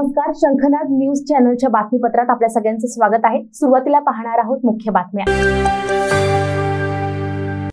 नमस्कार, शंखनाद न्यूज चॅनलच्या बातमीपत्रात आपल्या सगळ्यांचं स्वागत आहे। सुरुवातीला पाहणार आहोत मुख्य बातम्या।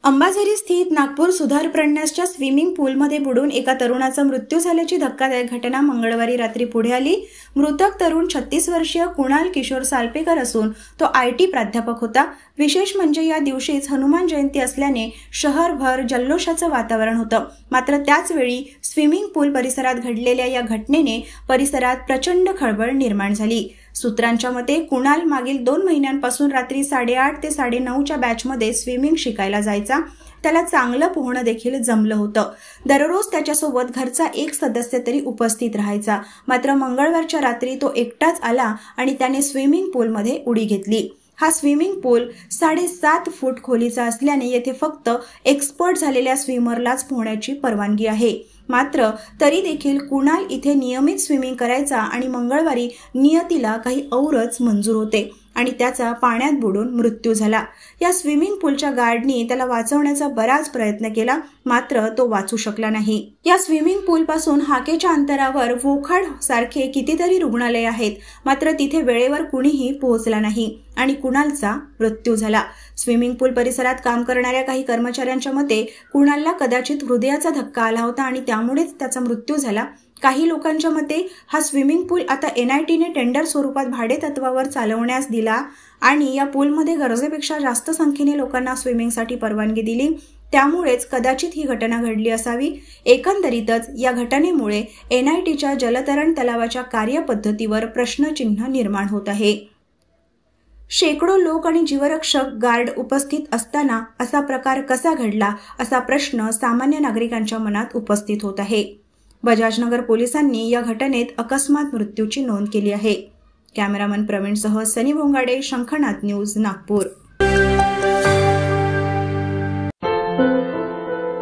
अंबाझरी स्थित नागपूर सुधार प्रन्यासच्या स्विमिंग पूलमध्ये बुडून एका तरुणाचा मृत्यू झाल्याची धक्कादायक घटना मंगळवारी रात्री पुढे आली। मृतक तरुण 36 वर्षीय कुणाल किशोर सालपेकर असून तो IT प्राध्यापक होता। विशेष म्हणजे या दिवशीच हनुमान जयंती असल्याने शहरभर जल्लोषाचं वातावरण होतं। मात्र त्याच वेळी स्विमिंग पूल परिसरात घडलेल्या या घटनेने परिसरात प्रचंड खळबळ निर्माण झाली। सूत्रांच्या मते कुणाल मागील 2 महिन्यांपासून रात्री 8:30 ते 9:30च्या बॅचमध्ये स्विमिंग शिकायला जायचा। त्याला चांगलं पोहणं देखील जमलं होतं। दररोज त्याच्यासोबत घरचा एक सदस्य तरी उपस्थित राहायचा। मात्र मंगळवारच्या रात्री तो एकटाच आला आणि त्याने स्विमिंग पूलमध्ये उडी घेतली। हा स्विमिंग पूल 7.5 फूट खोलीचा असल्याने येथे फक्त एक्सपर्ट झालेल्या स्विमरलाच पोहण्याची परवानगी आहे। मात्र तरी देखील कुणाल इथे नियमित स्विमिंग करायचा आणि मंगळवारी नियतीला काही औरच मंजूर होते आणि त्याचा पाण्यात बुडून मृत्यू झाला। या स्विमिंग पूलच्या गार्डनी त्याला वाचवण्याचा बराच प्रयत्न केला, मात्र तो वाचू शकला नाही। या स्विमिंग पूल पासून हाकेच्या अंतरावर वोखाड सारखे कितीतरी रुग्णालय आहेत, मात्र तिथे वेळेवर कुणीही पोहोचला नाही आणि कुणालचा मृत्यू झाला। स्विमिंग पूल परिसरात काम करणाऱ्या काही कर्मचाऱ्यांच्या मते कुणालला कदाचित हृदयाचा धक्का आला होता आणि त्यामुळेच त्याचा मृत्यू झाला। काही लोकांच्या मते हा स्विमिंग पूल आता NITने टेंडर स्वरूपात भाडे तत्वावर चालवण्यास दिला आणि या पूलमध्ये गरजेपेक्षा जास्त संख्येने लोकांना स्विमिंगसाठी परवानगी दिली, त्यामुळेच कदाचित ही घटना घडली असावी। एकंदरीतच या घटनेमुळे NITच्या जलतरण तलावाच्या कार्यपद्धतीवर प्रश्नचिन्ह निर्माण होत आहे। शेकडो लोक आणि जीवरक्षक गार्ड उपस्थित असताना असा प्रकार कसा घडला असा प्रश्न सामान्य नागरिकांच्या मनात उपस्थित होत आहे। बजाजनगर पोलिसांनी या घटनेत अकस्मात मृत्यूची नोंद केली आहे। कॅमेरामन प्रवीणसह सनी भोंगाडे, शंखनाद न्यूज, नागपूर।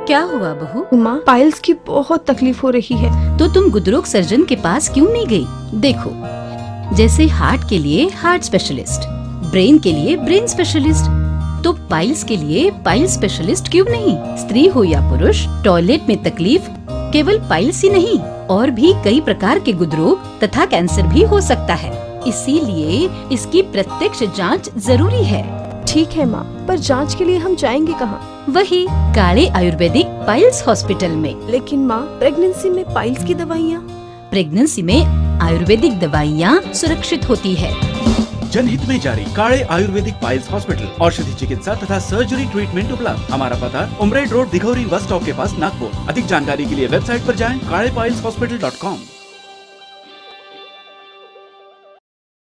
क्या हुआ बहू? माँ, पाइल्स की बहुत तकलीफ हो रही है। तो तुम गुदरोग सर्जन के पास क्यों नहीं गई? देखो, जैसे हार्ट के लिए हार्ट स्पेशलिस्ट, ब्रेन के लिए ब्रेन स्पेशलिस्ट, तो पाइल्स के लिए पाइल्स स्पेशलिस्ट क्यों नहीं? स्त्री हो या पुरुष, टॉयलेट में तकलीफ केवल पाइल्स ही नहीं और भी कई प्रकार के गुदरोग तथा कैंसर भी हो सकता है। इसीलिए इसकी प्रत्यक्ष जांच जरूरी है। ठीक है माँ, पर जांच के लिए हम जाएंगे कहाँ? वही काले आयुर्वेदिक पाइल्स हॉस्पिटल में। लेकिन माँ, प्रेगनेंसी में पाइल्स की दवाइयाँ? प्रेगनेंसी में आयुर्वेदिक दवाइयाँ सुरक्षित होती है। जनहित में जारी। काले आयुर्वेदिक पाइल्स हॉस्पिटल, औषधि चिकित्सा तथा सर्जरी ट्रीटमेंट उपलब्ध। हमारा पता उमरेड रोड, दिघौरी बस स्टॉप के पास, नागपुर। अधिक जानकारी के लिए वेबसाइट पर जाएं kalepileshospital.com।